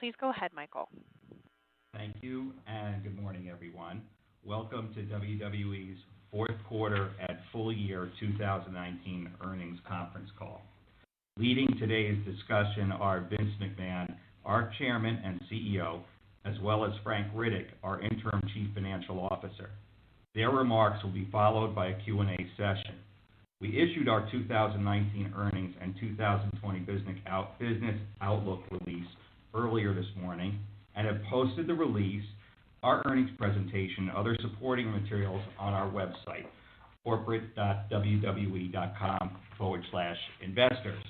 Please go ahead, Michael. Thank you, and good morning, everyone. Welcome to WWE's fourth quarter and full year 2019 earnings conference call. Leading today's discussion are Vince McMahon, our chairman and CEO, as well as Frank Riddick, our interim chief financial officer. Their remarks will be followed by a Q&A session. We issued our 2019 earnings and 2020 business outlook release earlier this morning and have posted the release, our earnings presentation, and other supporting materials on our website, corporate.wwe.com/investors.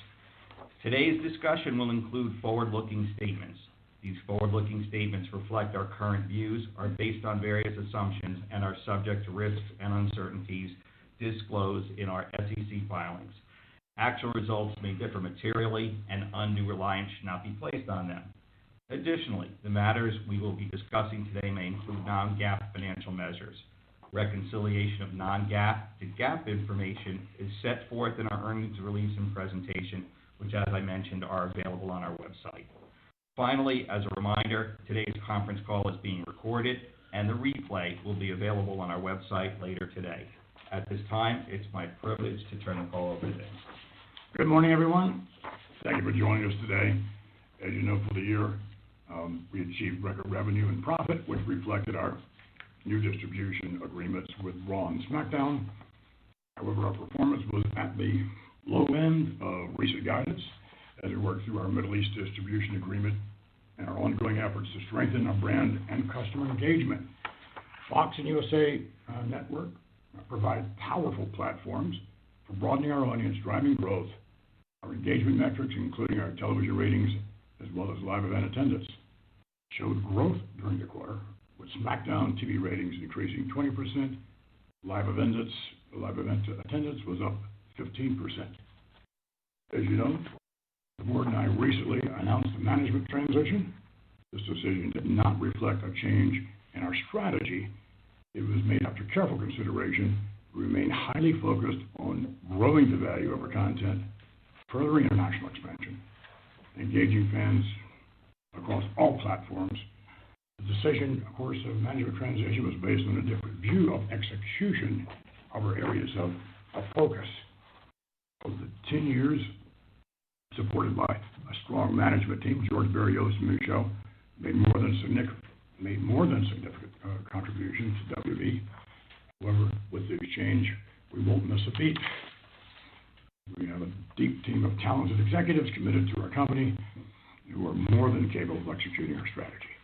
Today's discussion will include forward-looking statements. These forward-looking statements reflect our current views, are based on various assumptions, and are subject to risks and uncertainties disclosed in our SEC filings. Actual results may differ materially, and undue reliance should not be placed on them. Additionally, the matters we will be discussing today may include non-GAAP financial measures. Reconciliation of non-GAAP to GAAP information is set forth in our earnings release and presentation, which, as I mentioned, are available on our website. Finally, as a reminder, today's conference call is being recorded, and the replay will be available on our website later today. At this time, it's my privilege to turn the call over to Vince. Good morning, everyone. Thank you for joining us today. As you know, for the year, we achieved record revenue and profit, which reflected our new distribution agreements with Raw and SmackDown. However, our performance was at the low end of recent guidance as we worked through our Middle East distribution agreement and our ongoing efforts to strengthen our brand and customer engagement. Fox and USA Network provide powerful platforms for broadening our audience, driving growth. Our engagement metrics, including our television ratings as well as live event attendance, showed growth during the quarter, with SmackDown TV ratings increasing 20%. Live event attendance was up 15%. As you know, the board and I recently announced a management transition. This decision did not reflect a change in our strategy. It was made after careful consideration. We remain highly focused on growing the value of our content, furthering international expansion, engaging fans across all platforms. The decision, of course, of management transition was based on a different view of execution of our areas of focus. Over the 10 years, supported by a strong management team, George Barrios and Michelle made more than significant contributions to WWE. However, with the exchange, we won't miss a beat. We have a deep team of talented executives committed to our company who are more than capable of executing our strategy.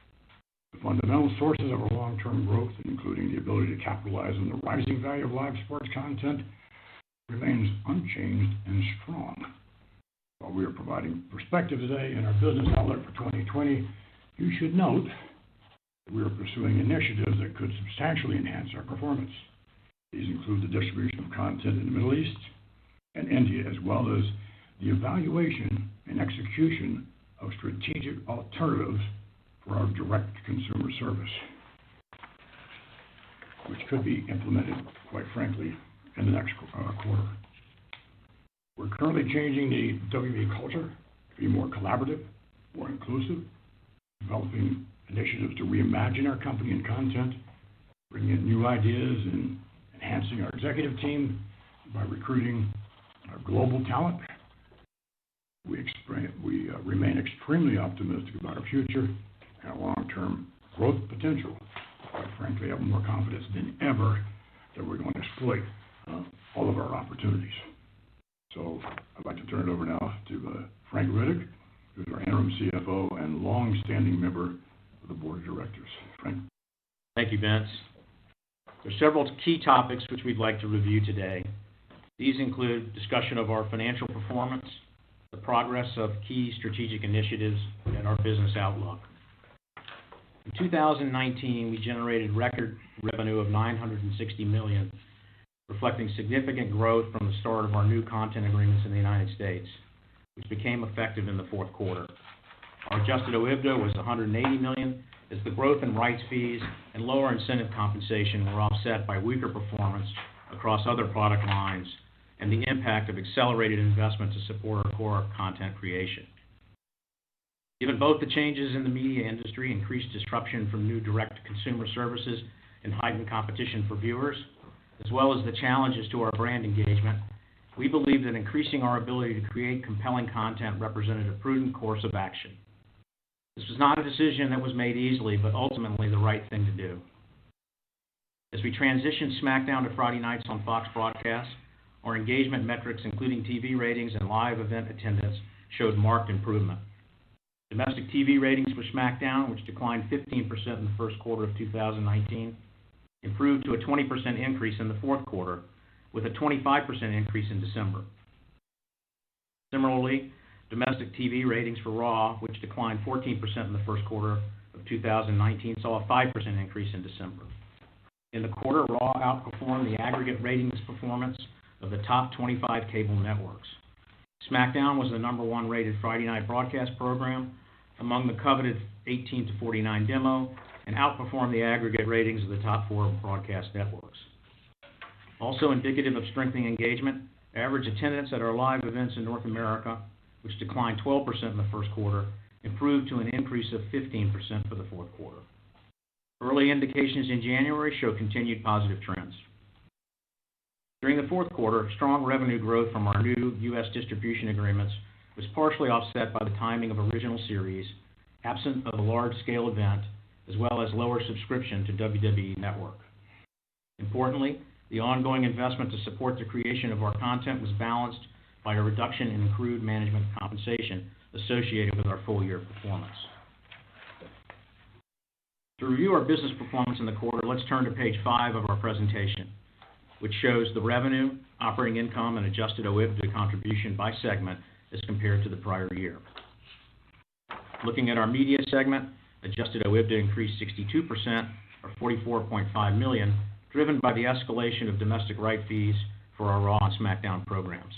The fundamental sources of our long-term growth, including the ability to capitalize on the rising value of live sports content, remains unchanged and strong. While we are providing perspective today in our business outlook for 2020, you should note that we are pursuing initiatives that could substantially enhance our performance. These include the distribution of content in the Middle East and India, as well as the evaluation and execution of strategic alternatives for our direct-to-consumer service, which could be implemented, quite frankly, in the next quarter. We're currently changing the WWE culture to be more collaborative, more inclusive, developing initiatives to reimagine our company and content, bringing in new ideas and enhancing our executive team by recruiting our global talent. We remain extremely optimistic about our future and our long-term growth potential. Quite frankly, I have more confidence than ever that we're going to exploit all of our opportunities. So I'd like to turn it over now to Frank Riddick, who's our interim CFO and long-standing member of the board of directors. Frank? Thank you, Vince. There are several key topics which we'd like to review today. These include discussion of our financial performance, the progress of key strategic initiatives, and our business outlook. In 2019, we generated record revenue of $960 million, reflecting significant growth from the start of our new content agreements in the United States, which became effective in the fourth quarter. Our adjusted OIBDA was $180 million, as the growth in rights fees and lower incentive compensation were offset by weaker performance across other product lines and the impact of accelerated investment to support our core content creation. Given both the changes in the media industry, increased disruption from new direct-to-consumer services, and heightened competition for viewers, as well as the challenges to our brand engagement, we believe that increasing our ability to create compelling content represented a prudent course of action. This was not a decision that was made easily, but ultimately the right thing to do. As we transitioned SmackDown to Friday nights on Fox broadcast, our engagement metrics, including TV ratings and live event attendance, showed marked improvement. Domestic TV ratings for SmackDown, which declined 15% in the first quarter of 2019, improved to a 20% increase in the fourth quarter, with a 25% increase in December. Similarly, domestic TV ratings for Raw, which declined 14% in the first quarter of 2019, saw a 5% increase in December. In the quarter, Raw outperformed the aggregate ratings performance of the top 25 cable networks. SmackDown was the number one rated Friday night broadcast program among the coveted 18 to 49 demo and outperformed the aggregate ratings of the top 4 broadcast networks. Also indicative of strengthening engagement, average attendance at our live events in North America, which declined 12% in the first quarter, improved to an increase of 15% for the fourth quarter. Early indications in January show continued positive trends. During the fourth quarter, strong revenue growth from our new U.S. distribution agreements was partially offset by the timing of original series, absent of a large-scale event, as well as lower subscription to WWE Network. Importantly, the ongoing investment to support the creation of our content was balanced by a reduction in accrued management compensation associated with our full-year performance. To review our business performance in the quarter, let's turn to page 5 of our presentation, which shows the revenue, operating income, and adjusted OIBDA contribution by segment as compared to the prior year. Looking at our media segment, adjusted OIBDA increased 62%, or $44.5 million, driven by the escalation of domestic right fees for our Raw and SmackDown programs.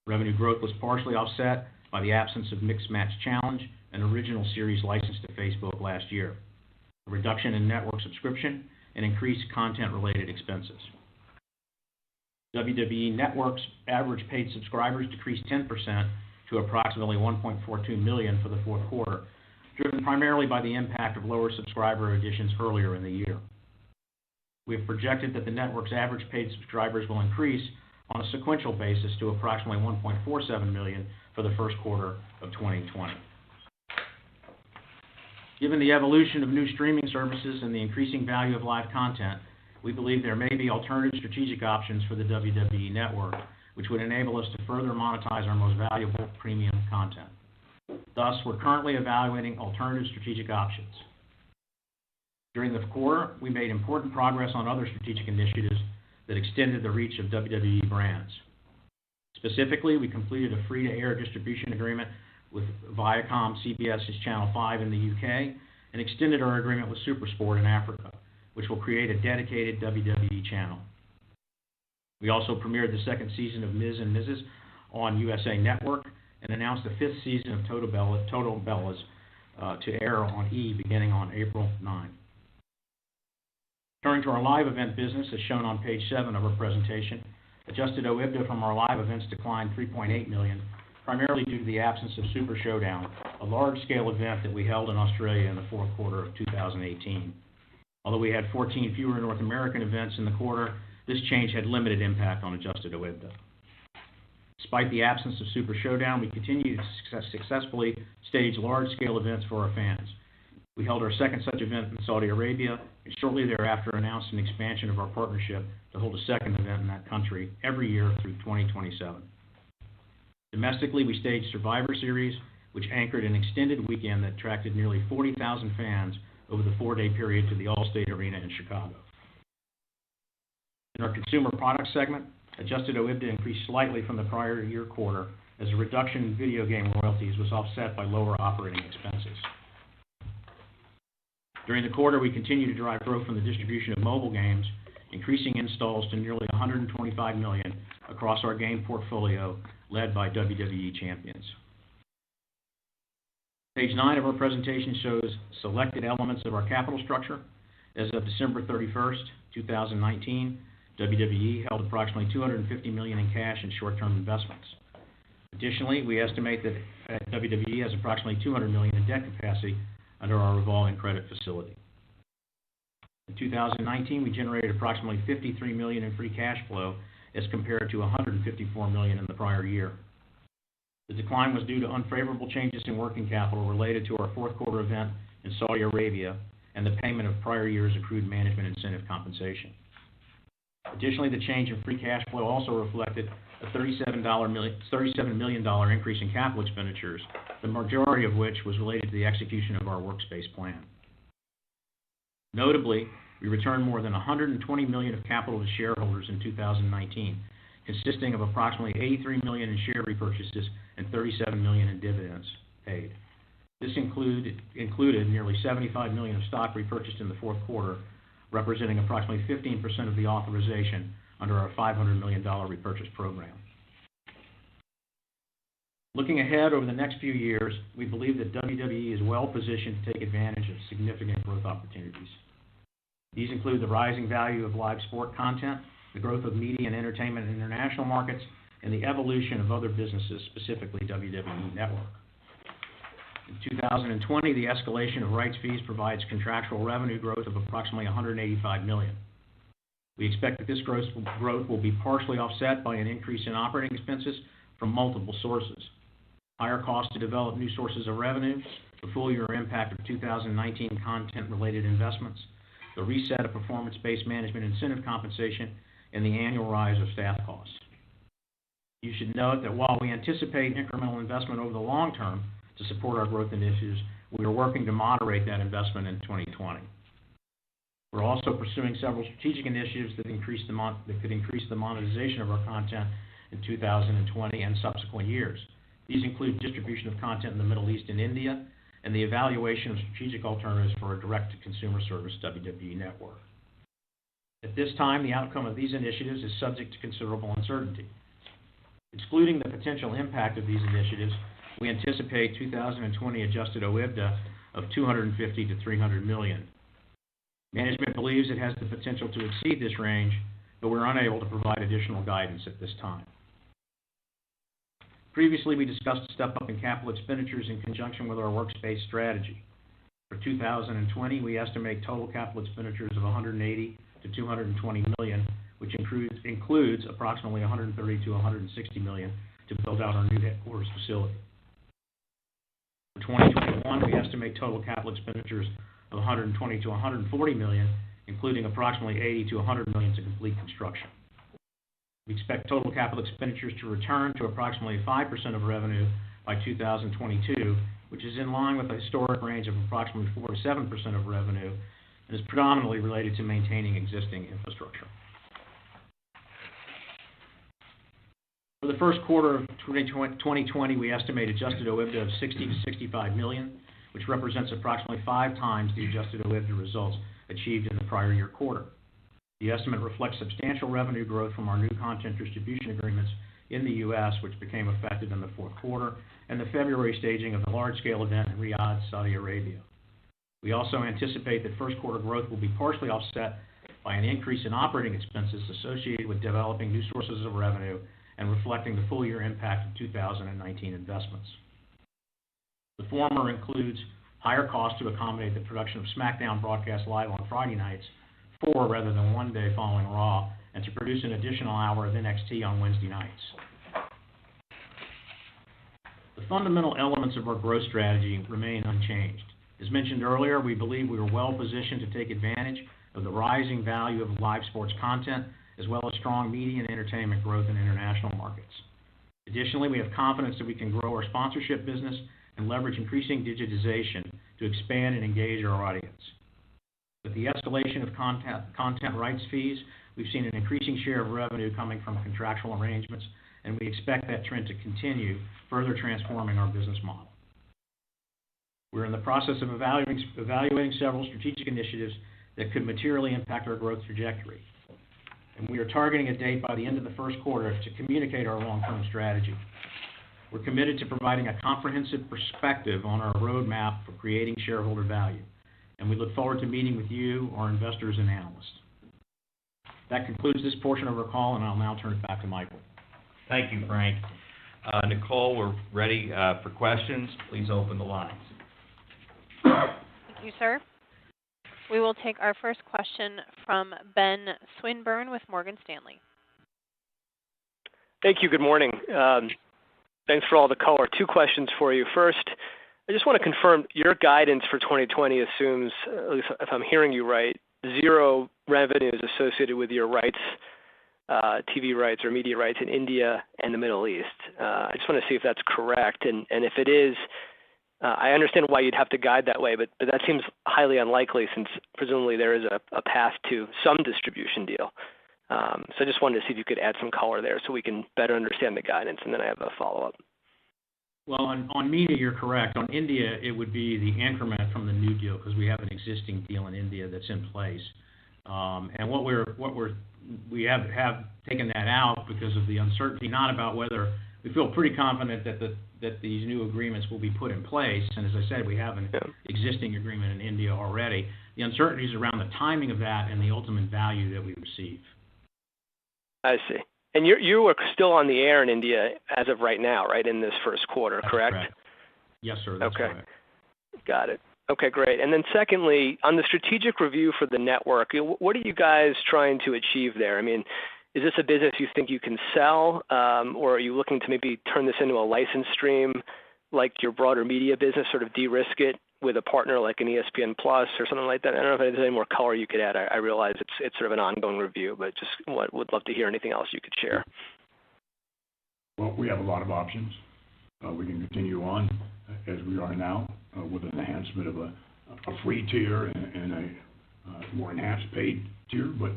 Revenue growth was partially offset by the absence of Mixed Match Challenge, an original series licensed to Facebook last year, a reduction in network subscription, and increased content-related expenses. WWE Network's average paid subscribers decreased 10% to approximately 1.42 million for the fourth quarter, driven primarily by the impact of lower subscriber additions earlier in the year. We have projected that the network's average paid subscribers will increase on a sequential basis to approximately 1.47 million for the first quarter of 2020. Given the evolution of new streaming services and the increasing value of live content, we believe there may be alternative strategic options for the WWE Network, which would enable us to further monetize our most valuable premium content. Thus, we're currently evaluating alternative strategic options. During the quarter, we made important progress on other strategic initiatives that extended the reach of WWE brands. Specifically, we completed a free-to-air distribution agreement with Viacom CBS's Channel 5 in the UK and extended our agreement with SuperSport in Africa, which will create a dedicated WWE channel. We also premiered the second season of Ms. and Mrs. on USA Network and announced the 5th season of Total Bellas to air on E! beginning on April 9. Turning to our live event business, as shown on page 7 of our presentation, adjusted OIBDA from our live events declined $3.8 million, primarily due to the absence of Super Showdown, a large-scale event that we held in Australia in the fourth quarter of 2018. Although we had 14 fewer North American events in the quarter, this change had limited impact on adjusted OIBDA. Despite the absence of Super Showdown, we continue to successfully stage large-scale events for our fans. We held our second such event in Saudi Arabia, and shortly thereafter announced an expansion of our partnership to hold a second event in that country every year through 2027. Domestically, we staged Survivor Series, which anchored an extended weekend that attracted nearly 40,000 fans over the 4-day period to the Allstate Arena in Chicago. In our consumer products segment, adjusted OIBDA increased slightly from the prior year quarter as a reduction in video game royalties was offset by lower operating expenses. During the quarter, we continued to drive growth from the distribution of mobile games, increasing installs to nearly 125 million across our game portfolio, led by WWE Champions. Page 9 of our presentation shows selected elements of our capital structure. As of December 31st, 2019, WWE held approximately $250 million in cash and short-term investments. Additionally, we estimate that WWE has approximately $200 million in debt capacity under our revolving credit facility. In 2019, we generated approximately $53 million in free cash flow as compared to $154 million in the prior year. The decline was due to unfavorable changes in working capital related to our fourth quarter event in Saudi Arabia and the payment of prior year's accrued management incentive compensation. Additionally, the change in free cash flow also reflected a $37 million increase in capital expenditures, the majority of which was related to the execution of our workspace plan. Notably, we returned more than $120 million of capital to shareholders in 2019, consisting of approximately $83 million in share repurchases and $37 million in dividends paid. This included nearly $75 million of stock repurchased in the fourth quarter, representing approximately 15% of the authorization under our $500 million repurchase program. Looking ahead over the next few years, we believe that WWE is well positioned to take advantage of significant growth opportunities. These include the rising value of live sport content, the growth of media and entertainment in international markets, and the evolution of other businesses, specifically WWE Network. In 2020, the escalation of rights fees provides contractual revenue growth of approximately $185 million. We expect that this growth will be partially offset by an increase in operating expenses from multiple sources: higher costs to develop new sources of revenue, the full year impact of 2019 content-related investments, the reset of performance-based management incentive compensation, and the annual rise of staff costs. You should note that while we anticipate incremental investment over the long term to support our growth initiatives, we are working to moderate that investment in 2020. We're also pursuing several strategic initiatives that could increase the monetization of our content in 2020 and subsequent years. These include distribution of content in the Middle East and India, and the evaluation of strategic alternatives for a direct-to-consumer service, WWE Network. At this time, the outcome of these initiatives is subject to considerable uncertainty. Excluding the potential impact of these initiatives, we anticipate 2020 adjusted OIBDA of $250 to $300 million. Management believes it has the potential to exceed this range, but we're unable to provide additional guidance at this time. Previously, we discussed a step-up in capital expenditures in conjunction with our workspace strategy. For 2020, we estimate total capital expenditures of $180 to $220 million, which includes approximately $130 to $160 million to build out our new headquarters facility. For 2021, we estimate total capital expenditures of $120 to $140 million, including approximately $80 to $100 million to complete construction. We expect total capital expenditures to return to approximately 5% of revenue by 2022, which is in line with the historic range of approximately 4 to 7% of revenue, and is predominantly related to maintaining existing infrastructure. For the first quarter of 2020, we estimate adjusted OIBDA of $60 to $65 million, which represents approximately 5 times the adjusted OIBDA results achieved in the prior year quarter. The estimate reflects substantial revenue growth from our new content distribution agreements in the U.S., which became effective in the fourth quarter, and the February staging of the large-scale event in Riyadh, Saudi Arabia. We also anticipate that first quarter growth will be partially offset by an increase in operating expenses associated with developing new sources of revenue and reflecting the full year impact of 2019 investments. The former includes higher costs to accommodate the production of SmackDown broadcast live on Friday nights, 4 rather than 1 day following Raw, and to produce an additional hour of NXT on Wednesday nights. The fundamental elements of our growth strategy remain unchanged. As mentioned earlier, we believe we are well positioned to take advantage of the rising value of live sports content, as well as strong media and entertainment growth in international markets. Additionally, we have confidence that we can grow our sponsorship business and leverage increasing digitization to expand and engage our audience. With the escalation of content rights fees, we've seen an increasing share of revenue coming from contractual arrangements, and we expect that trend to continue, further transforming our business model. We're in the process of evaluating several strategic initiatives that could materially impact our growth trajectory, and we are targeting a date by the end of the first quarter to communicate our long-term strategy. We're committed to providing a comprehensive perspective on our roadmap for creating shareholder value, and we look forward to meeting with you, our investors and analysts. That concludes this portion of our call, and I'll now turn it back to Michael. Thank you, Frank. Nicole, we're ready for questions. Please open the lines. Thank you, sir. We will take our first question from Ben Swinburne with Morgan Stanley. Thank you. Good morning. Thanks for all the color. Two questions for you. First, I just want to confirm your guidance for 2020 assumes, at least if I'm hearing you right, zero revenues associated with your rights, TV rights or media rights in India and the Middle East. I just want to see if that's correct. And if it is, I understand why you'd have to guide that way, but that seems highly unlikely since presumably there is a path to some distribution deal. So I just wanted to see if you could add some color there so we can better understand the guidance, and then I have a follow-up. Well, on media, you're correct. On India, it would be the increment from the new deal because we have an existing deal in India that's in place. And we have taken that out because of the uncertainty, not about whether we feel pretty confident that these new agreements will be put in place. And as I said, we have an existing agreement in India already. The uncertainty is around the timing of that and the ultimate value that we receive. I see. And you are still on the air in India as of right now, right, in this first quarter, correct? Yes, sir. That's correct. Got it. Okay, great. And then secondly, on the strategic review for the network, what are you guys trying to achieve there? I mean, is this a business you think you can sell, or are you looking to maybe turn this into a license stream like your broader media business, sort of de-risk it with a partner like an ESPN Plus or something like that? I don't know if there's any more color you could add. I realize it's sort of an ongoing review, but just would love to hear anything else you could share. Well, we have a lot of options. We can continue on as we are now with an enhancement of a free tier and a more enhanced paid tier, but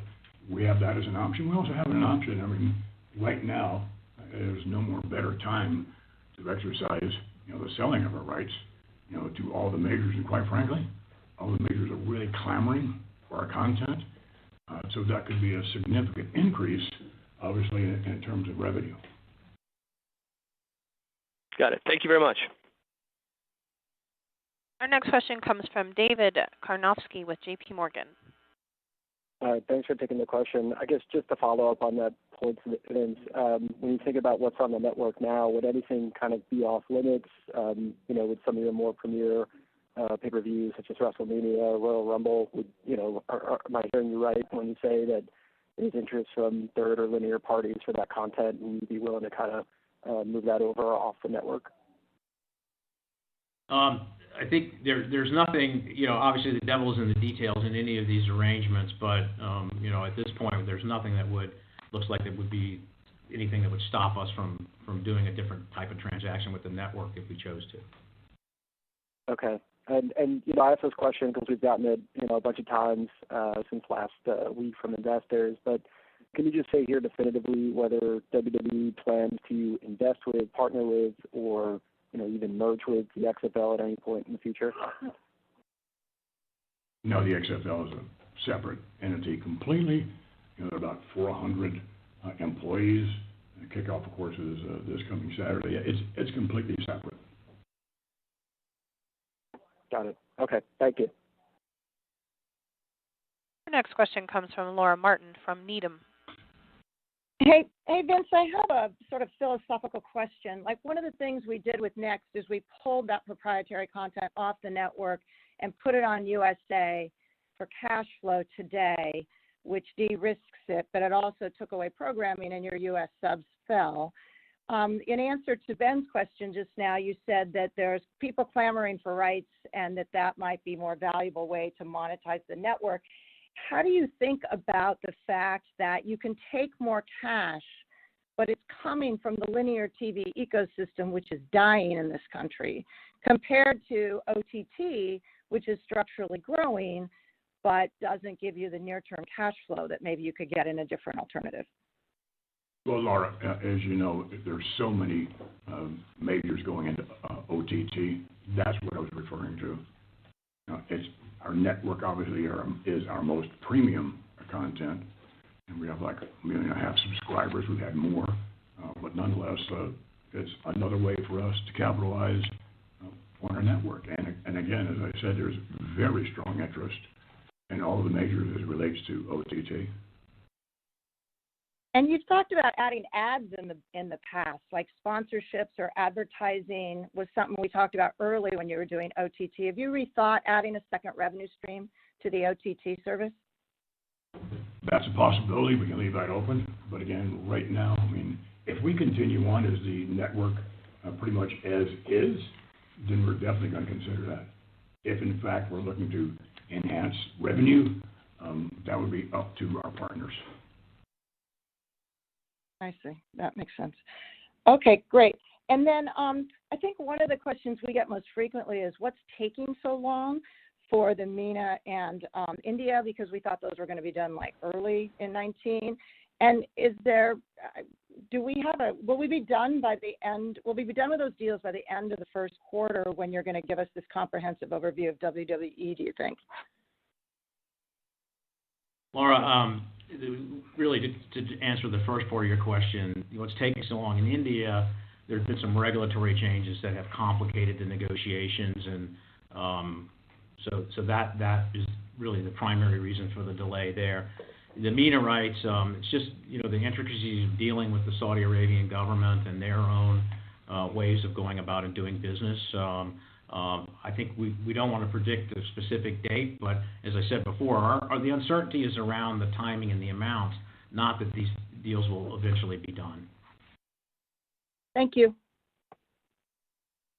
we have that as an option. We also have an option. I mean, right now, there's no more better time to exercise, the selling of our rights, to all the majors, and quite frankly, all the majors are really clamoring for our content. So that could be a significant increase, obviously, in terms of revenue. Got it. Thank you very much. Our next question comes from David Karnofsky with J.P. Morgan. Thanks for taking the question. I guess just to follow up on that point, Vince, when you think about what's on the network now, would anything kind of be off limits, with some of your more premier pay-per-views such as WrestleMania, Royal Rumble? Am I hearing you right when you say that there's interest from third or linear parties for that content and you'd be willing to kind of move that over off the network? I think there's nothing, obviously the devil's in the details in any of these arrangements, but, at this point, there's nothing that looks like it would be anything that would stop us from doing a different type of transaction with the network if we chose to. Okay. And I asked this question because we've gotten it, a bunch of times since last week from investors, but can you just say here definitively whether WWE plans to invest with, partner with, or even merge with the XFL at any point in the future? No, the XFL is a separate entity completely. There are about 400 employees. The kickoff, of course, is this coming Saturday. It's completely separate. Got it. Okay, thank you. Our next question comes from Laura Martin from Needham. Hey, Vince, I have a sort of philosophical question. Like, one of the things we did with Next is we pulled that proprietary content off the network and put it on USA for cash flow today, which de-risks it, but it also took away programming and your US subs fell. In answer to Ben's question just now, you said that there's people clamoring for rights and that might be a more valuable way to monetize the network. How do you think about the fact that you can take more cash, but it's coming from the linear TV ecosystem, which is dying in this country, compared to OTT, which is structurally growing, but doesn't give you the near-term cash flow that maybe you could get in a different alternative? Well, Laura, as you know, there's so many majors going into OTT. That's what I was referring to. It's our network, obviously, is our most premium content, and we have like 1.5 million subscribers. We've had more, but nonetheless, it's another way for us to capitalize on our network. And again, as I said, there's very strong interest in all of the majors as it relates to OTT. And you've talked about adding ads in the past, like sponsorships or advertising was something we talked about early when you were doing OTT. Have you rethought adding a second revenue stream to the OTT service? That's a possibility. We can leave that open. But again, right now, I mean, if we continue on as the network pretty much as is, then we're definitely going to consider that. If in fact we're looking to enhance revenue, that would be up to our partners. I see. That makes sense. Okay, great. And then I think one of the questions we get most frequently is what's taking so long for the MENA and India, because we thought those were going to be done like early in 19. And is there, will we be done by the end, will we be done with those deals by the end of the first quarter when you're going to give us this comprehensive overview of WWE, do you think? Laura, really to answer the first part of your question, what's taking so long in India, there have been some regulatory changes that have complicated the negotiations, and so that is really the primary reason for the delay there. The MENA rights, it's just, the intricacies of dealing with the Saudi Arabian government and their own ways of going about and doing business. I think we don't want to predict a specific date, but as I said before, the uncertainty is around the timing and the amount, not that these deals will eventually be done. Thank you.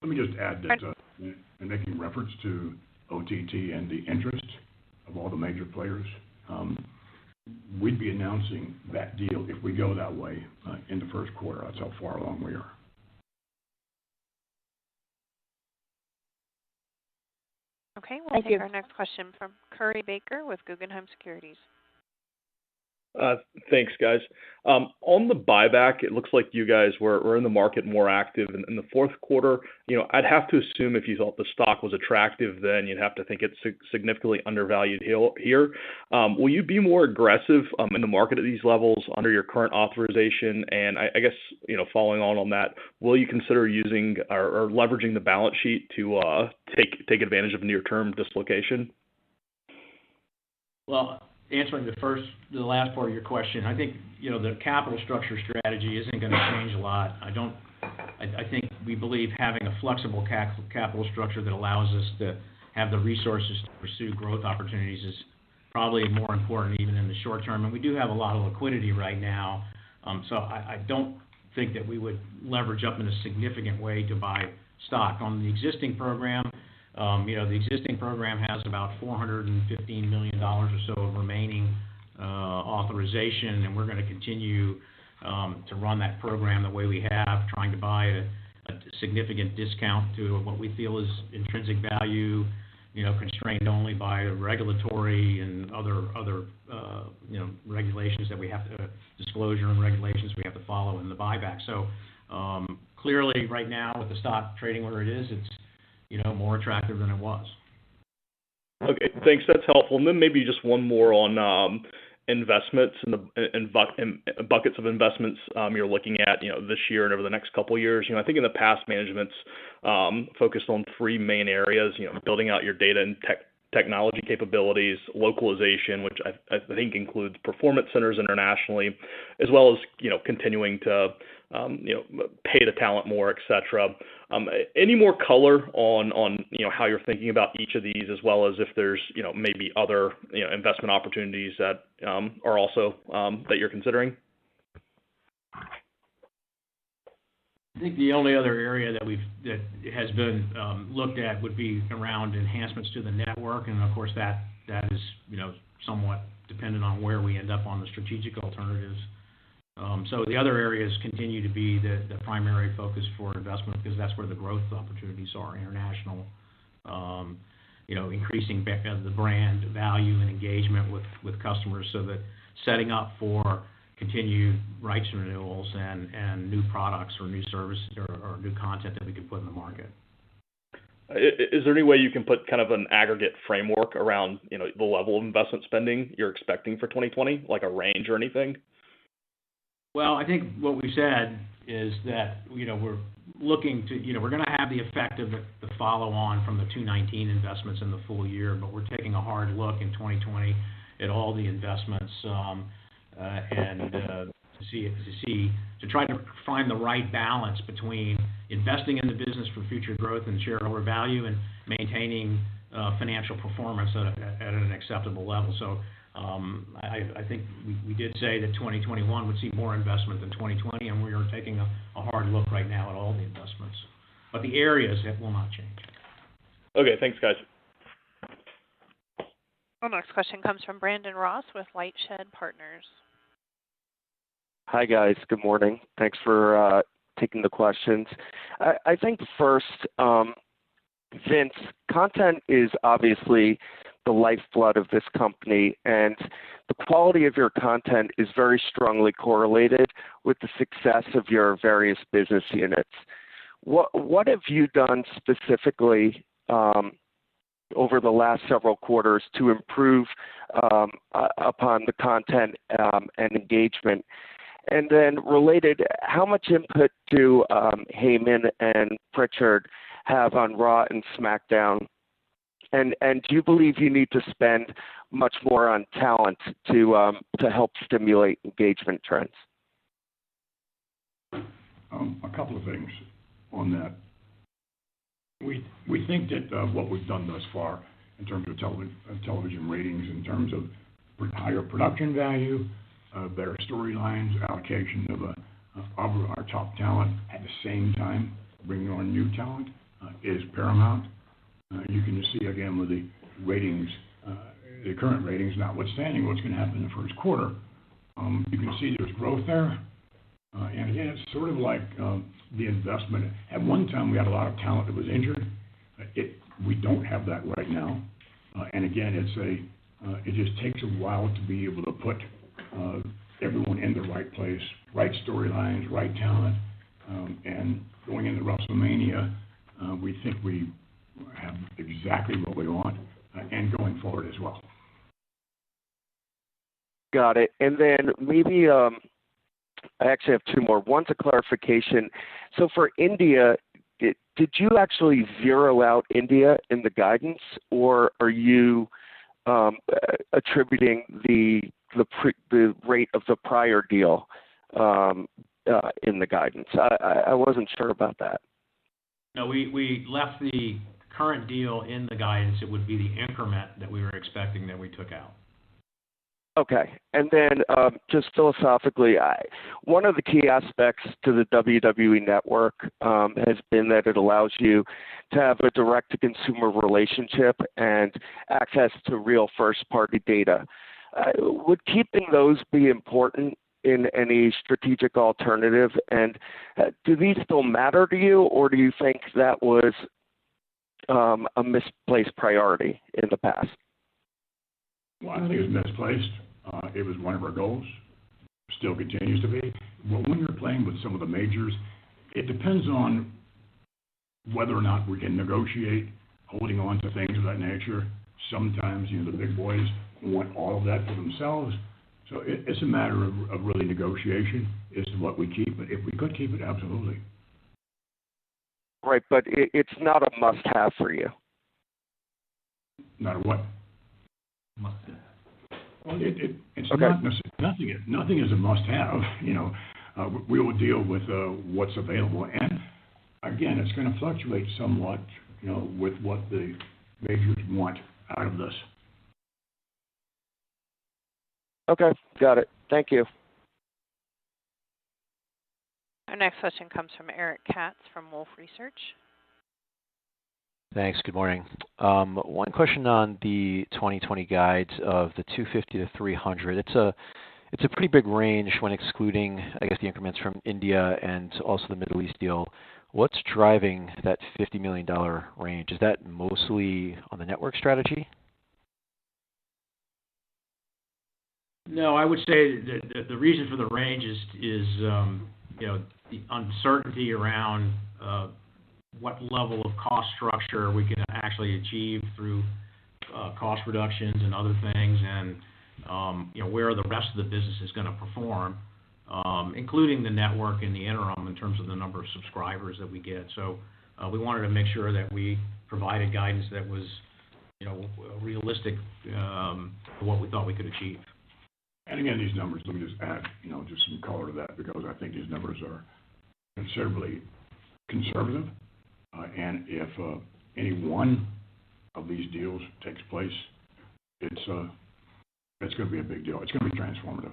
Let me just add that in making reference to OTT and the interest of all the major players, we'd be announcing that deal if we go that way in the first quarter. That's how far along we are. Okay, we'll take our next question from Curry Baker with Guggenheim Securities. Thanks, guys. On the buyback, it looks like you guys were in the market more active in the fourth quarter. I'd have to assume if you thought the stock was attractive, then you'd have to think it's significantly undervalued here. Will you be more aggressive in the market at these levels under your current authorization? And I guess, following on that, will you consider using or leveraging the balance sheet to take advantage of near-term dislocation? Well, answering the last part of your question, I think, the capital structure strategy isn't going to change a lot. I think we believe having a flexible capital structure that allows us to have the resources to pursue growth opportunities is probably more important even in the short term. And we do have a lot of liquidity right now. So I don't think that we would leverage up in a significant way to buy stock. On the existing program, the existing program has about $415 million or so of remaining authorization, and we're going to continue to run that program the way we have, trying to buy at a significant discount to what we feel is intrinsic value, constrained only by regulatory and other regulations that we have to, disclosure and regulations we have to follow in the buyback. So clearly right now with the stock trading where it is, it's more attractive than it was. Okay, thanks. That's helpful. And then maybe just one more on investments and buckets of investments you're looking at, this year and over the next couple of years. I think in the past, management's focused on three main areas. Building out your data and technology capabilities, localization, which I think includes performance centers internationally, as well as continuing to pay the talent more, et cetera. Any more color on how you're thinking about each of these, as well as if there's maybe other investment opportunities that are also that you're considering? I think the only other area that has been looked at would be around enhancements to the network, and of course that is somewhat dependent on where we end up on the strategic alternatives. So the other areas continue to be the primary focus for investment because that's where the growth opportunities are, international, increasing the brand value and engagement with customers, so that setting up for continued rights renewals and new products or new services or new content that we can put in the market. Is there any way you can put kind of an aggregate framework around the level of investment spending you're expecting for 2020, like a range or anything? Well, I think what we said is that, we're looking to, we're going to have the effect of the follow-on from the 2019 investments in the full year, but we're taking a hard look in 2020 at all the investments and to try to find the right balance between investing in the business for future growth and shareholder value and maintaining financial performance at an acceptable level. So I think we did say that 2021 would see more investment than 2020, and we are taking a hard look right now at all the investments. But the areas, it will not change. Okay, thanks, guys. Our next question comes from Brandon Ross with Lightshed Partners. Hi, guys. Good morning. Thanks for taking the questions. I think first, Vince, content is obviously the lifeblood of this company, and the quality of your content is very strongly correlated with the success of your various business units. What have you done specifically over the last several quarters to improve upon the content and engagement? And then related, how much input do Heyman and Pritchard have on Raw and SmackDown? And do you believe you need to spend much more on talent to help stimulate engagement trends? A couple of things on that. We think that what we've done thus far in terms of television ratings, in terms of higher production value, better storylines, allocation of our top talent at the same time bringing on new talent is paramount. You can just see again with the ratings, the current ratings, notwithstanding what's going to happen in the first quarter. You can see there's growth there. And again, it's sort of like the investment. At one time, we had a lot of talent that was injured. We don't have that right now. And again, it just takes a while to be able to put everyone in the right place, right storylines, right talent. And going into WrestleMania, we think we have exactly what we want, and going forward as well. Got it. And then maybe I actually have two more. One's a clarification. So for India, did you actually zero out India in the guidance, or are you attributing the rate of the prior deal in the guidance? I wasn't sure about that. No, we left the current deal in the guidance. It would be the increment that we were expecting that we took out. Okay. And then just philosophically, one of the key aspects to the WWE network has been that it allows you to have a direct-to-consumer relationship and access to real first-party data. Would keeping those be important in any strategic alternative? And do these still matter to you, or do you think that was a misplaced priority in the past? Well, I think it was misplaced. It was one of our goals, still continues to be. Well, when you're playing with some of the majors, it depends on whether or not we can negotiate holding on to things of that nature. Sometimes, the big boys want all of that for themselves. So it's a matter of really negotiation as to what we keep. But if we could keep it, absolutely. Right, but it's not a must-have for you. Not a what? Must-have. Well, it's okay. Nothing is a must-have. We will deal with what's available, and again, it's going to fluctuate somewhat. With what the majors want out of this. Okay, got it. Thank you. Our next question comes from Eric Katz from Wolfe Research. Thanks. Good morning. One question on the 2020 guides of the 250 to 300. It's a pretty big range when excluding, I guess, the increments from India and also the Middle East deal. What's driving that $50 million range? Is that mostly on the network strategy? No, I would say that the reason for the range is the uncertainty around what level of cost structure we can actually achieve through cost reductions and other things, and where the rest of the business is going to perform, including the network in the interim in terms of the number of subscribers that we get. So we wanted to make sure that we provided guidance that was realistic for what we thought we could achieve. And again, these numbers, let me just add, just some color to that, because I think these numbers are considerably conservative. And if any one of these deals takes place, it's going to be a big deal. It's going to be transformative.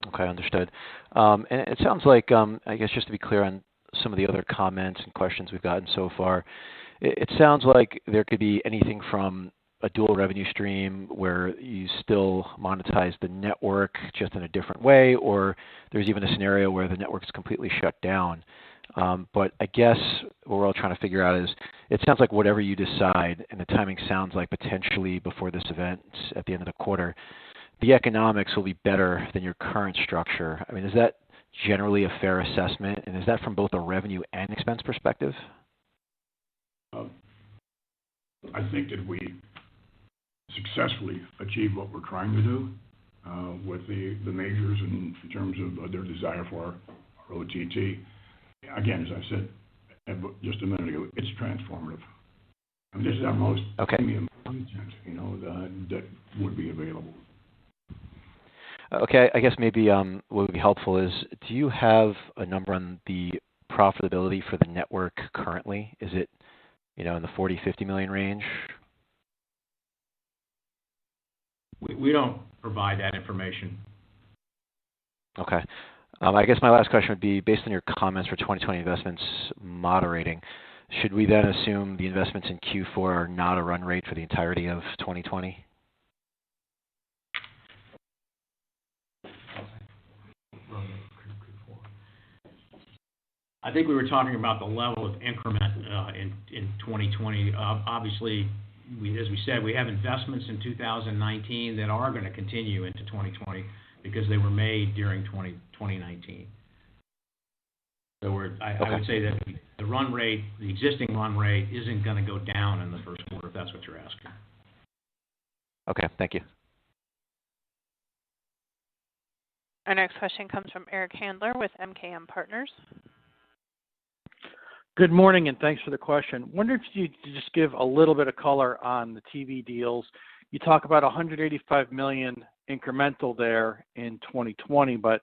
Okay, understood. And it sounds like, I guess just to be clear on some of the other comments and questions we've gotten so far, it sounds like there could be anything from a dual revenue stream where you still monetize the network just in a different way, or there's even a scenario where the network is completely shut down. But I guess what we're all trying to figure out is, it sounds like whatever you decide, and the timing sounds like potentially before this event at the end of the quarter, the economics will be better than your current structure. I mean, is that generally a fair assessment? And is that from both a revenue and expense perspective? I think that we successfully achieve what we're trying to do with the majors in terms of their desire for our OTT. Again, as I said just a minute ago, it's transformative. I mean, this is our most premium content, that would be available. Okay, I guess maybe what would be helpful is, do you have a number on the profitability for the network currently? Is it, in the 40, 50 million range? We don't provide that information. Okay. I guess my last question would be, based on your comments for 2020 investments moderating, should we then assume the investments in Q4 are not a run rate for the entirety of 2020? I think we were talking about the level of increment in 2020. Obviously, as we said, we have investments in 2019 that are going to continue into 2020 because they were made during 2019. So I would say that the run rate, the existing run rate, isn't going to go down in the first quarter, if that's what you're asking. Okay, thank you. Our next question comes from Eric Handler with MKM Partners. Good morning, and thanks for the question. Wonder if you could just give a little bit of color on the TV deals. You talk about $185 million incremental there in 2020, but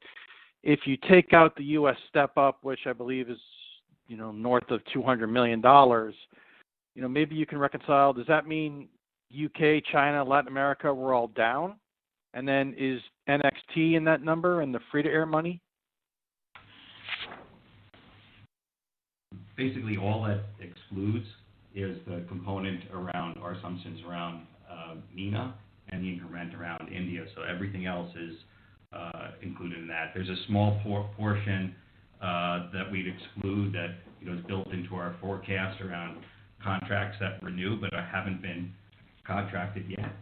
if you take out the U.S. step up, which I believe is, north of $200 million, maybe you can reconcile. Does that mean UK, China, Latin America were all down? And then is NXT in that number and the free-to-air money? Basically, all that excludes is the component around our assumptions around MENA and the increment around India. So everything else is included in that. There's a small portion that we'd exclude that is built into our forecast around contracts that renew but haven't been contracted yet.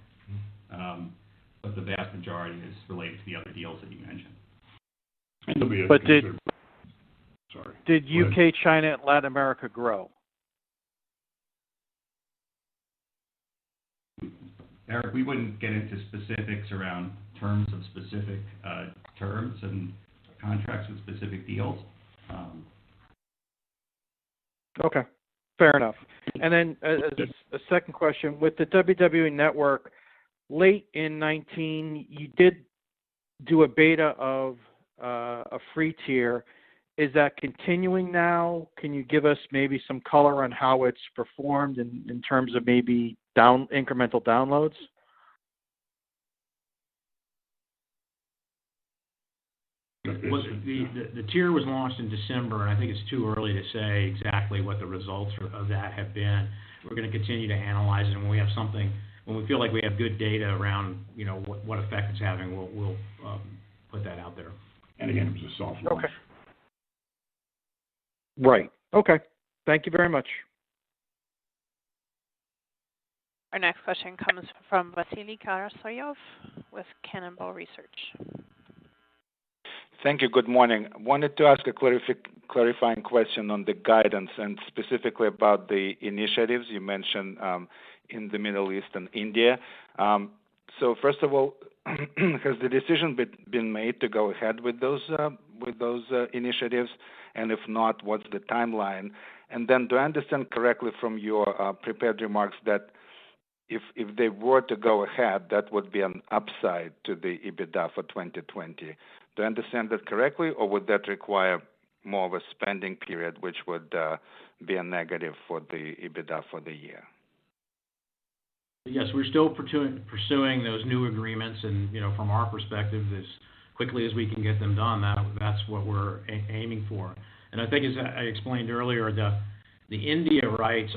But the vast majority is related to the other deals that you mentioned. But did UK, China, and Latin America grow? Eric, we wouldn't get into specifics around terms of specific terms and contracts with specific deals. Okay, fair enough. And then a second question, with the WWE Network, late in 19, you did do a beta of a free tier. Is that continuing now? Can you give us maybe some color on how it's performed in terms of maybe incremental downloads? Well, the tier was launched in December, and I think it's too early to say exactly what the results of that have been. We're going to continue to analyze it, and when we feel like we have good data around, what effect it's having, we'll put that out there. And again, it was a soft launch. Okay. Right. Okay. Thank you very much. Our next question comes from Vasily Karasoyov with Cannonball Research. Thank you. Good morning. Wanted to ask a clarifying question on the guidance and specifically about the initiatives you mentioned in the Middle East and India. So first of all, has the decision been made to go ahead with those initiatives? And if not, what's the timeline? And then do I understand correctly from your prepared remarks that if they were to go ahead, that would be an upside to the EBITDA for 2020. Do I understand that correctly, or would that require more of a spending period, which would be a negative for the EBITDA for the year? Yes, we're still pursuing those new agreements, and from our perspective, as quickly as we can get them done, that's what we're aiming for. And I think, as I explained earlier, the India rights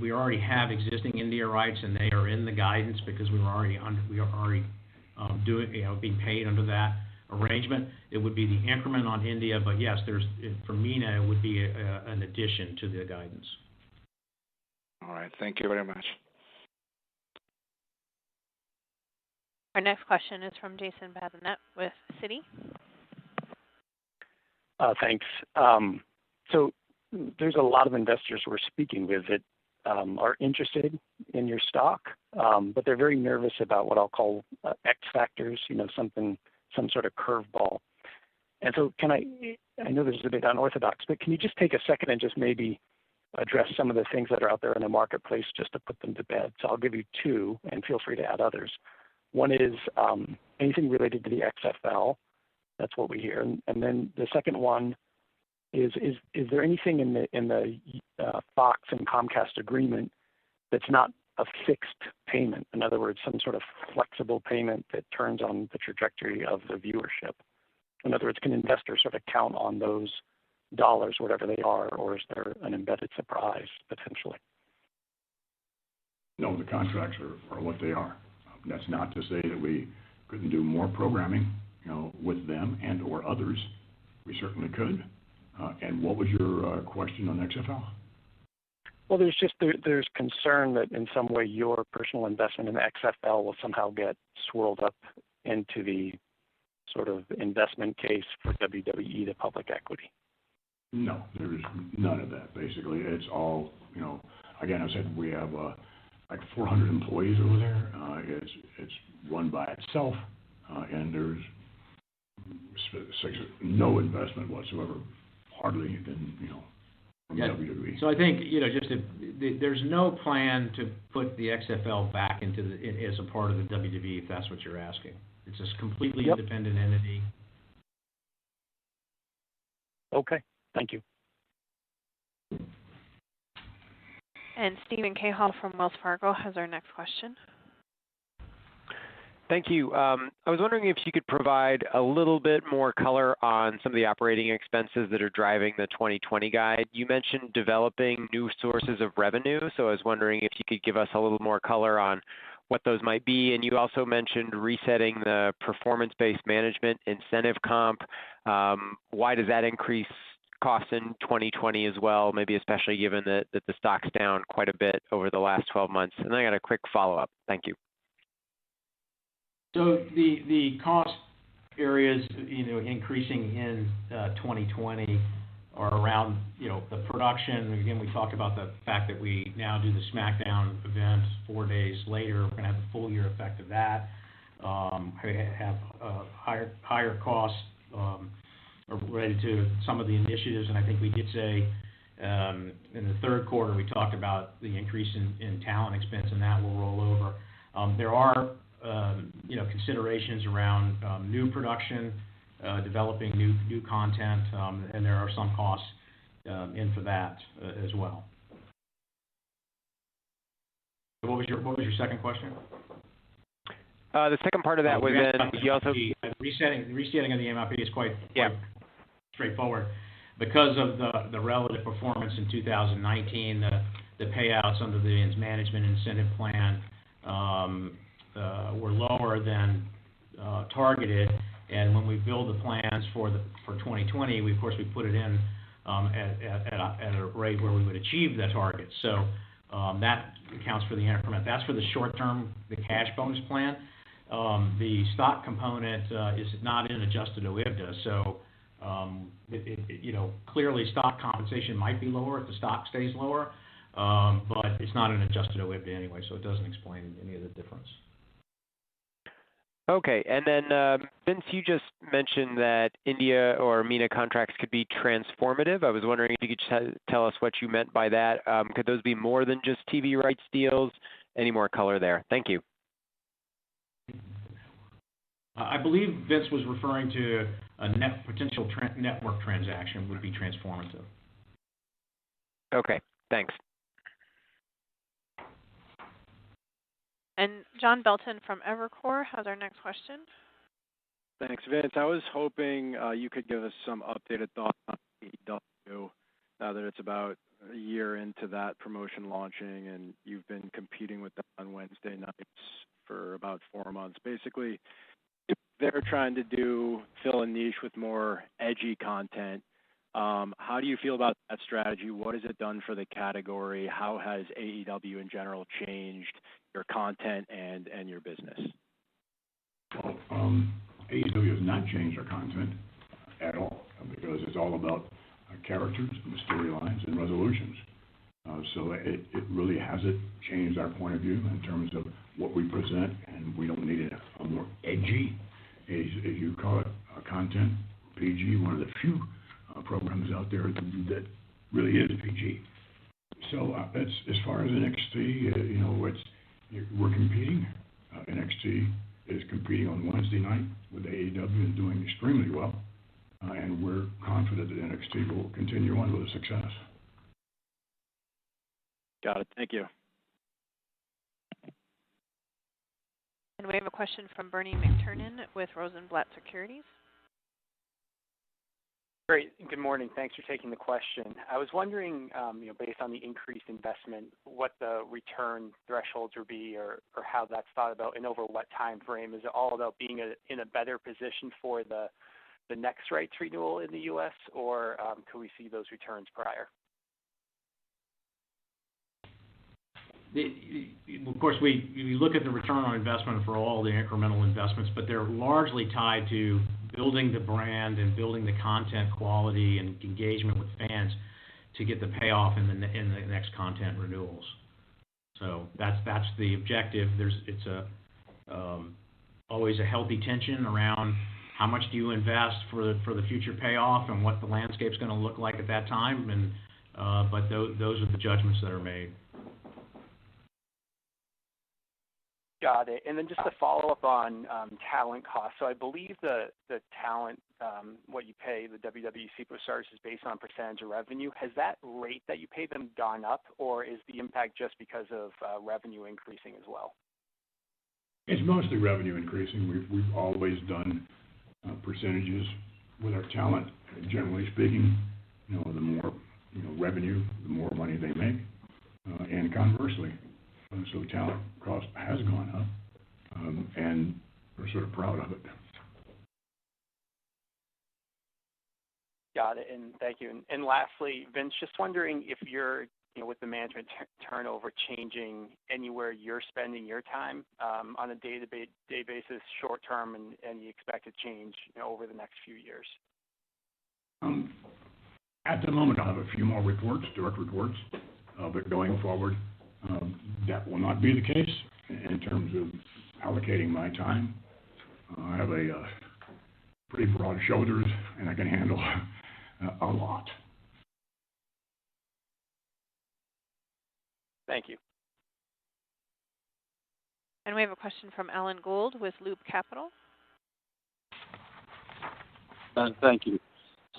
we already have existing India rights, and they are in the guidance because we are already being paid under that arrangement. It would be the increment on India, but yes, for MENA it would be an addition to the guidance. All right, thank you very much. Our next question is from Jason Bazinet with Citi. Thanks. So there's a lot of investors we're speaking with that are interested in your stock, but they're very nervous about what I'll call X factors, some sort of curveball. And so I know this is a bit unorthodox, but can you just take a second and just maybe address some of the things that are out there in the marketplace just to put them to bed? So I'll give you two, and feel free to add others. One is anything related to the XFL. That's what we hear. And then the second one is there anything in the Fox and Comcast agreement that's not a fixed payment? In other words, some sort of flexible payment that turns on the trajectory of the viewership. In other words, can investors sort of count on those dollars, whatever they are, or is there an embedded surprise potentially? No, the contracts are what they are. That's not to say that we couldn't do more programming, with them and or others. We certainly could. And what was your question on XFL? Well, there's concern that in some way your personal investment in the XFL will somehow get swirled up into the sort of investment case for WWE, the public equity. No, there's none of that. Basically, it's all, again, I said we have like 400 employees over there. It's run by itself, and there's no investment whatsoever, hardly in, from WWE. So I think, there's no plan to put the XFL back as a part of the WWE, if that's what you're asking. It's a completely independent entity. Okay, thank you. And Stephen Cahill from Wells Fargo has our next question. Thank you. I was wondering if you could provide a little bit more color on some of the operating expenses that are driving the 2020 guide. You mentioned developing new sources of revenue, so I was wondering if you could give us a little more color on what those might be. And you also mentioned resetting the performance-based management incentive comp. Why does that increase costs in 2020 as well, maybe especially given that the stock's down quite a bit over the last 12 months? And then I got a quick follow-up. Thank you. So the cost areas, increasing in 2020 are around, the production. Again, we talked about the fact that we now do the SmackDown event 4 days later. We're going to have the full year effect of that. We have higher costs related to some of the initiatives, and I think we did say in the third quarter we talked about the increase in talent expense, and that will roll over. There are considerations around new production, developing new content, and there are some costs in for that as well. What was your second question? The second part of that was then you also resetting of the MIP is quite straightforward because of the relative performance in 2019. The payouts under the management incentive plan were lower than targeted, and when we build the plans for 2020, we put it in at a rate where we would achieve that target. So that accounts for the increment. That's for the short term, the cash bonus plan. The stock component is not in adjusted OIBDA, so clearly stock compensation might be lower if the stock stays lower, but it's not an adjusted OIBDA anyway, so it doesn't explain any of the difference. Okay, and then since you just mentioned that India or MENA contracts could be transformative, I was wondering if you could tell us what you meant by that. Could those be more than just TV rights deals? any more color there. Thank you. I believe Vince was referring to a potential network transaction would be transformative. Okay, thanks. And John Belton from Evercore has our next question. Thanks, Vince. I was hoping you could give us some updated thoughts on AEW now that it's about a year into that promotion launching and you've been competing with them on Wednesday nights for about 4 months. Basically, if they're trying to fill a niche with more edgy content, how do you feel about that strategy? What has it done for the category? How has AEW in general changed your content and your business? Well, AEW has not changed our content at all because it's all about characters and storylines and resolutions. So it really hasn't changed our point of view in terms of what we present, and we don't need a more edgy, as you call it, content. PG, one of the few programs out there that really is PG. So as far as NXT, we're competing. NXT is competing on Wednesday night with AEW and doing extremely well. And we're confident that NXT will continue on with success. Got it. Thank you. And we have a question from Bernie McTernan with Rosenblatt Securities. Great. Good morning. Thanks for taking the question. I was wondering, based on the increased investment, what the return thresholds would be or how that's thought about and over what time frame. Is it all about being in a better position for the next rights renewal in the U.S., or could we see those returns prior? Of course, we look at the return on investment for all the incremental investments, but they're largely tied to building the brand and building the content quality and engagement with fans to get the payoff in the next content renewals. So that's the objective. It's always a healthy tension around how much do you invest for the future payoff and what the landscape's going to look like at that time, and but those are the judgments that are made. Got it. And then just to follow up on talent costs. So I believe the talent, what you pay the WWE superstars is based on percentage of revenue. Has that rate that you pay them gone up, or is the impact just because of revenue increasing as well? It's mostly revenue increasing. We've always done percentages with our talent. Generally speaking, the more revenue, the more money they make, and conversely. So talent cost has gone up, and we're sort of proud of it. Got it, and thank you. And lastly, Vince, just wondering if you're, with the management turnover changing anywhere you're spending your time on a day-to-day basis, short term, and you expect to change over the next few years? At the moment, I have a few more direct reports, but going forward, that will not be the case in terms of allocating my time. I have a pretty broad shoulders, and I can handle a lot. Thank you. And we have a question from Alan Gould with Loop Capital. Thank you.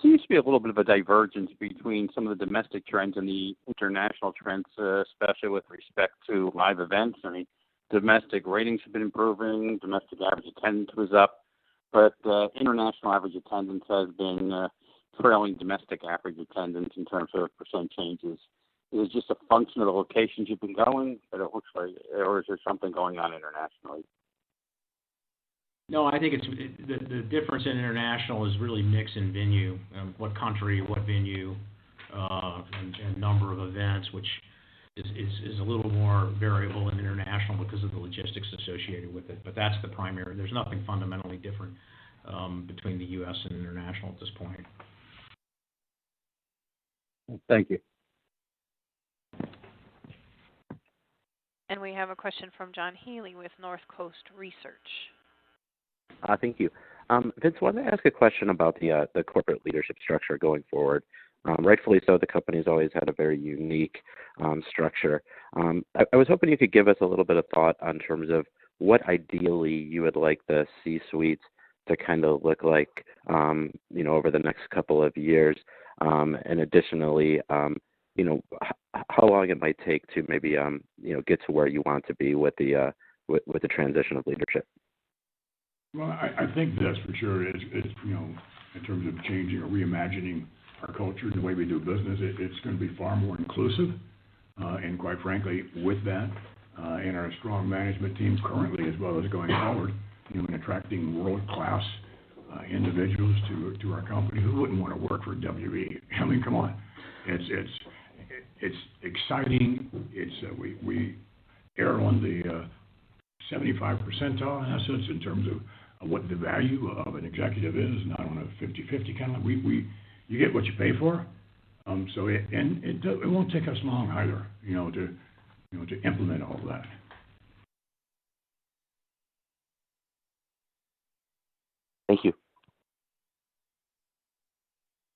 Seems to be a little bit of a divergence between some of the domestic trends and the international trends, especially with respect to live events. I mean, domestic ratings have been improving, domestic average attendance was up, but international average attendance has been trailing domestic average attendance in terms of percent changes. Is it just a function of the locations you've been going, but it looks like, or is there something going on internationally? No, I think it's the difference in international is really mix in venue, what country, what venue, and number of events, which is a little more variable in international because of the logistics associated with it. But that's the primary. There's nothing fundamentally different between the U.S. and international at this point. Thank you. And we have a question from John Healy with North Coast Research. Thank you. Vince, I wanted to ask a question about the corporate leadership structure going forward. Rightfully so, the company's always had a very unique structure. I was hoping you could give us a little bit of thought on terms of what ideally you would like the C-suite to kind of look like, over the next couple of years, and additionally, how long it might take to maybe, get to where you want to be with the transition of leadership. Well, I think that's for sure is in terms of changing or reimagining our culture and the way we do business, it's going to be far more inclusive. And quite frankly, with that, and our strong management team currently as well as going forward, in attracting world-class individuals to our company, who wouldn't want to work for WWE? I mean, come on. It's exciting. We err on the 75 percentile in essence in terms of what the value of an executive is, not on a 50-50 kind of. You get what you pay for. So it won't take us long either, to implement all of that. Thank you.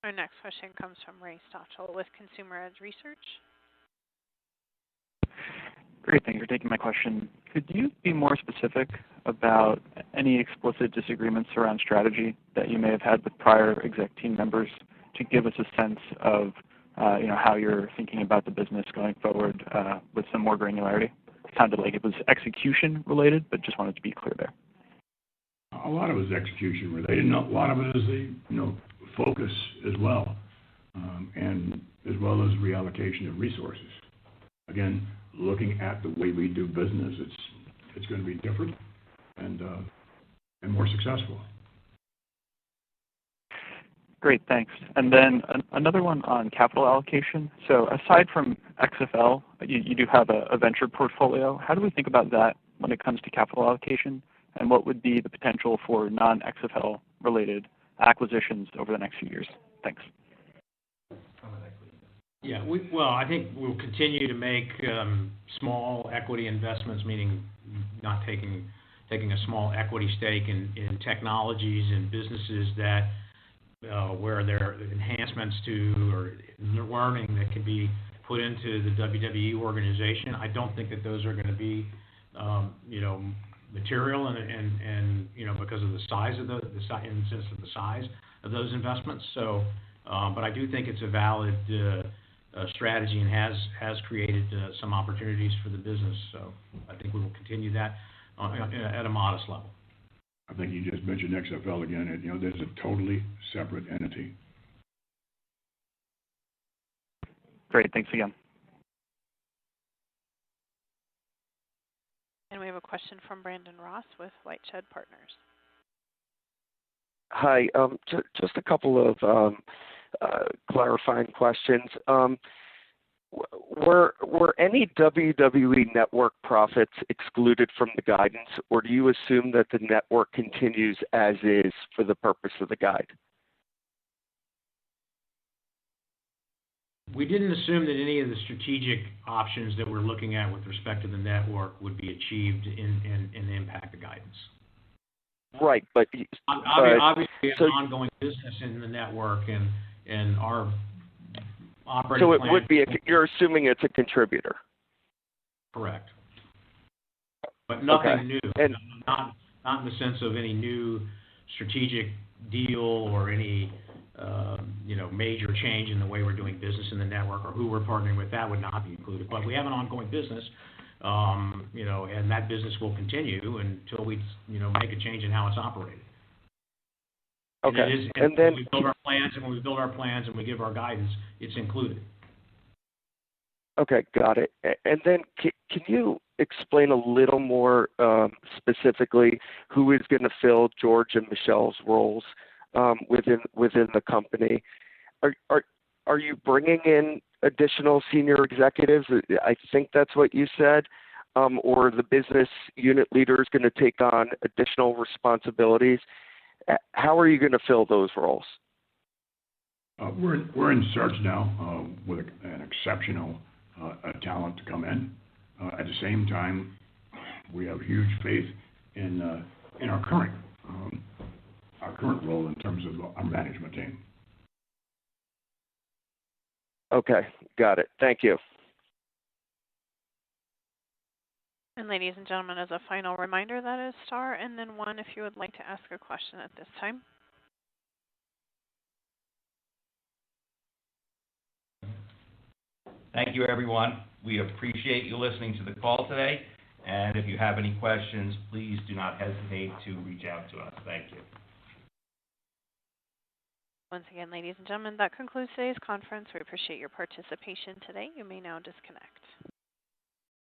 Our next question comes from Ray Stochel with Consumer Edge Research. Great, thank you for taking my question. Could you be more specific about any explicit disagreements around strategy that you may have had with prior exec team members to give us a sense of how you're thinking about the business going forward with some more granularity? It sounded like it was execution related, but just wanted to be clear there. A lot of it is execution related. A lot of it is the focus as well, and as well as reallocation of resources. Again, looking at the way we do business, it's going to be different and more successful. Great, thanks. And then another one on capital allocation. So aside from XFL, you do have a venture portfolio. How do we think about that when it comes to capital allocation? And what would be the potential for non-XFL related acquisitions over the next few years? Thanks. Yeah, I think we'll continue to make small equity investments, meaning not taking a small equity stake in technologies and businesses that where there are enhancements to or learning that can be put into the WWE organization. I don't think that those are going to be, material and because of the size of the size of those investments. So, but I do think it's a valid strategy and has created some opportunities for the business. So I think we will continue that at a modest level. I think you just mentioned XFL again. There's a totally separate entity. Great, thanks again. And we have a question from Brandon Ross with Lightshed Partners. Hi, just a couple of clarifying questions. Were any WWE network profits excluded from the guidance, or do you assume that the network continues as is for the purpose of the guide? We didn't assume that any of the strategic options that we're looking at with respect to the network would be achieved and impact the guidance. Right, but obviously it's an ongoing business in the network and our operating plan. So it would be you're assuming it's a contributor. Correct. But nothing new. And not in the sense of any new strategic deal or any major change in the way we're doing business in the network or who we're partnering with. That would not be included. But we have an ongoing business, and that business will continue until we, make a change in how it's operated. Okay. And then when we build our plans and we give our guidance, it's included. Okay, got it. And then can you explain a little more specifically who is going to fill George and Michelle's roles within the company? Are you bringing in additional senior executives? I think that's what you said. Or the business unit leader is going to take on additional responsibilities. How are you going to fill those roles? We're in search now with an exceptional talent to come in. At the same time, we have huge faith in our current role in terms of our management team. Okay, got it. Thank you. And ladies and gentlemen, as a final reminder, that is star and then 1 if you would like to ask a question at this time. Thank you, everyone. We appreciate you listening to the call today. And if you have any questions, please do not hesitate to reach out to us. Thank you. Once again, ladies and gentlemen, that concludes today's conference. We appreciate your participation today. You may now disconnect.